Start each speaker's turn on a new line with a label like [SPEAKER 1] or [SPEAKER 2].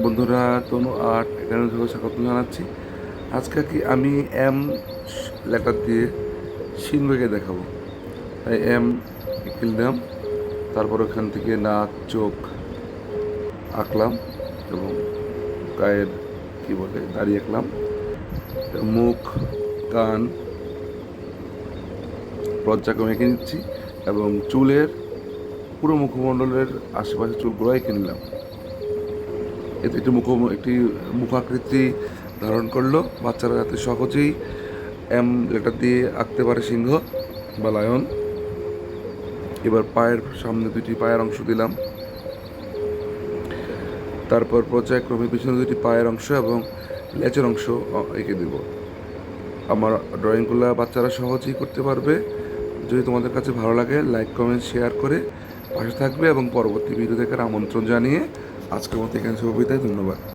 [SPEAKER 1] বন্ধুরা, তনু আর্ট এখানে স্বাগত জানাচ্ছি। আজকে কি আমি এম লেটার দিয়ে সিংহকে দেখাবো। তাই এম কিনলাম, তারপর ওখান থেকে নাক চোখ আঁকলাম এবং গায়ের কি বলে দাড়ি আঁকলাম, মুখ কান পর্যায়ক্রমে এঁকে নিচ্ছি এবং চুলের পুরো মুখমণ্ডলের আশেপাশে চুলগুলো এঁকে নিলাম। এতে একটি মুখাকৃতি ধারণ করলো। বাচ্চারা যাতে সহজেই এম লেটার দিয়ে আঁকতে পারে সিংহ বা লায়ন। এবার পায়ের সামনে দুটি পায়ের অংশ দিলাম, তারপর পর্যায়ক্রমে পিছনে দুটি পায়ের অংশ এবং লেজের অংশ এঁকে দেব। আমার ড্রয়িংগুলো বাচ্চারা সহজেই করতে পারবে। যদি তোমাদের কাছে ভালো লাগে, লাইক কমেন্ট শেয়ার করে পাশে থাকবে এবং পরবর্তী ভিডিও দেখার আমন্ত্রণ জানিয়ে আজকের মতো এখানে শুভ বিদায়। ধন্যবাদ।